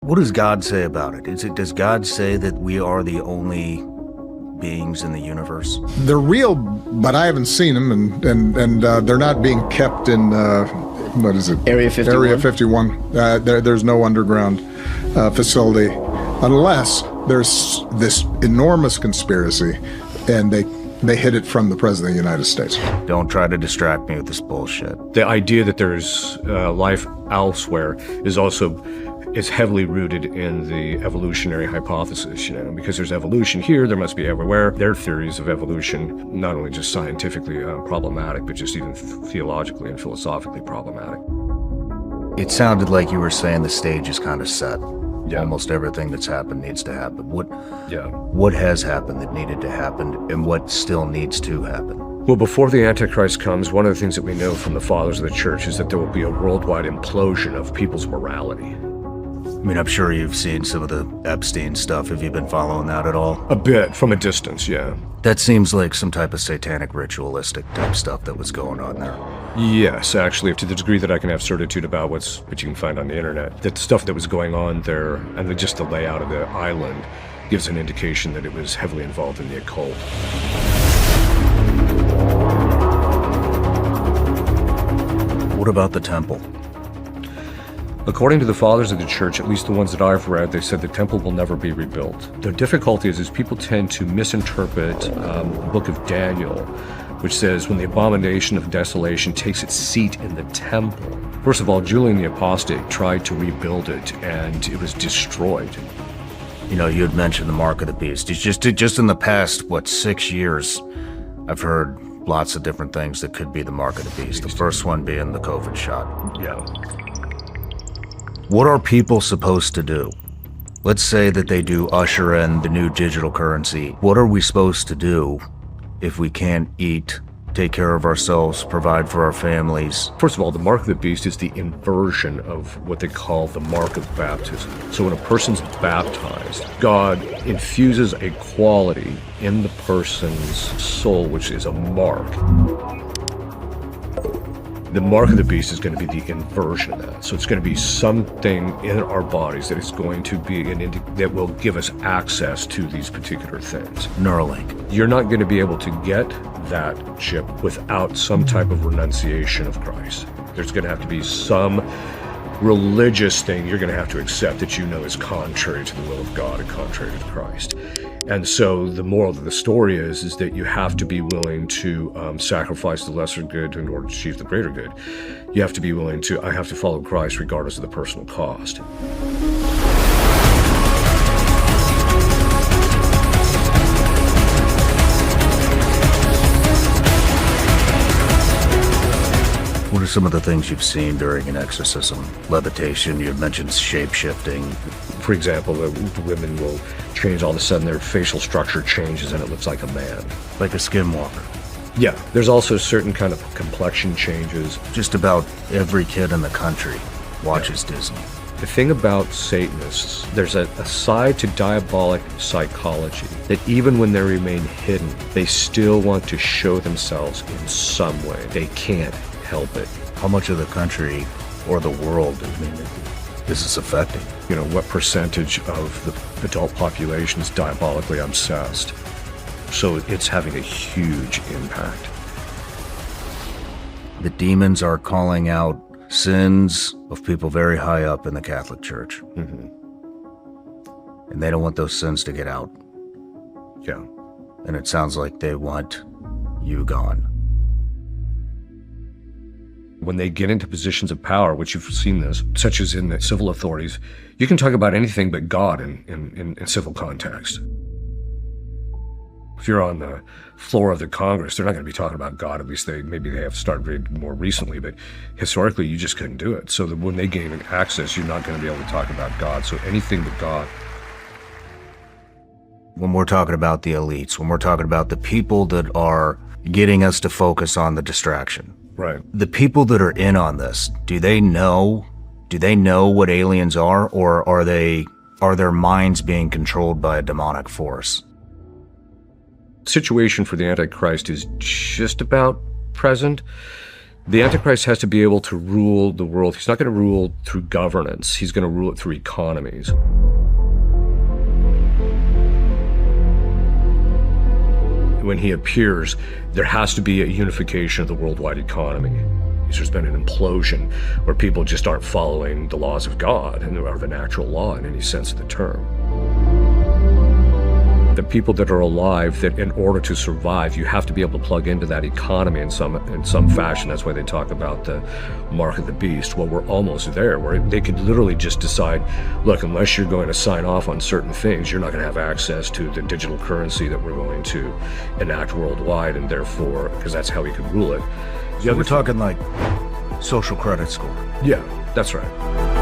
What does God say about it? Does God say that we are the only beings in the universe? They're real, but I haven't seen them, and they're not being kept in, what is it? Area 51? Area 51. There's no underground facility, unless there's this enormous conspiracy, and they hid it from the President of the United States. Don't try to distract me with this bullshit. The idea that there's life elsewhere is heavily rooted in the evolutionary hypothesis, because there's evolution here, there must be everywhere. Their theories of evolution, not only just scientifically problematic, but just even theologically and philosophically problematic. It sounded like you were saying the stage is kind of set. Yeah. Almost everything that's happened needs to happen. What has happened that needed to happen, and what still needs to happen? Well, before the Antichrist comes, one of the things that we know from the fathers of the church is that there will be a worldwide implosion of people's morality. I mean, I'm sure you've seen some of the Epstein stuff. Have you been following that at all? A bit, from a distance, yeah. That seems like some type of satanic ritualistic type stuff that was going on there. Yes, actually, to the degree that I can have certitude about what you can find on the internet. That stuff that was going on there, and just the layout of the island, gives an indication that it was heavily involved in the occult. What about the temple? According to the fathers of the church, at least the ones that I've read, they said the temple will never be rebuilt. The difficulty is people tend to misinterpret the book of Daniel, which says when the abomination of desolation takes its seat in the temple. First of all, Julian the Apostate tried to rebuild it, and it was destroyed. You had mentioned the mark of the beast. It's just in the past, 6 years, I've heard lots of different things that could be the mark of the beast. The first one being the COVID shot. Yeah. What are people supposed to do? Let's say that they do usher in the new digital currency. What are we supposed to do if we can't eat, take care of ourselves, provide for our families? First of all, the mark of the beast is the inversion of what they call the mark of baptism. So when a person's baptized, God infuses a quality in the person's soul, which is a mark. The mark of the beast is going to be the inversion of that. So it's going to be something in our bodies that is going to be that will give us access to these particular things. Neuralink. You're not going to be able to get that chip without some type of renunciation of Christ. There's going to have to be some religious thing you're going to have to accept that is contrary to the will of God and contrary to Christ. And so the moral of the story is that you have to be willing to sacrifice the lesser good in order to achieve the greater good. You have to be willing to, I have to follow Christ regardless of the personal cost. What are some of the things you've seen during an exorcism? Levitation, you had mentioned shape-shifting. For example, the women will change, all of a sudden their facial structure changes and it looks like a man. Like a skinwalker. Yeah, there's also certain kind of complexion changes. Just about every kid in the country watches Disney. The thing about Satanists, there's a side to diabolic psychology that even when they remain hidden, they still want to show themselves in some way. They can't help it. How much of the country or the world, is this affecting? What percentage of the adult population is diabolically obsessed? So it's having a huge impact. The demons are calling out sins of people very high up in the Catholic Church. Mm-hmm. And they don't want those sins to get out. Yeah. And it sounds like they want you gone. When they get into positions of power, which you've seen this, such as in the civil authorities, you can talk about anything but God in civil context. If you're on the floor of the Congress, they're not going to be talking about God. At least maybe they have started more recently, but historically you just couldn't do it. So that when they gain access, you're not going to be able to talk about God. So anything but God. When we're talking about the elites, when we're talking about the people that are getting us to focus on the distraction, right? The people that are in on this, do they know what aliens are, or are their minds being controlled by a demonic force? Situation for the Antichrist is just about present. The Antichrist has to be able to rule the world. He's not going to rule through governance. He's going to rule it through economies. When he appears, there has to be a unification of the worldwide economy. There's been an implosion where people just aren't following the laws of God or the natural law in any sense of the term. The people that are alive, that in order to survive, you have to be able to plug into that economy in some fashion. That's why they talk about the mark of the beast. Well, we're almost there, where they could literally just decide, look, unless you're going to sign off on certain things, you're not going to have access to the digital currency that we're going to enact worldwide, and therefore, because that's how we could rule it. So we're talking like social credit score. Yeah, that's right.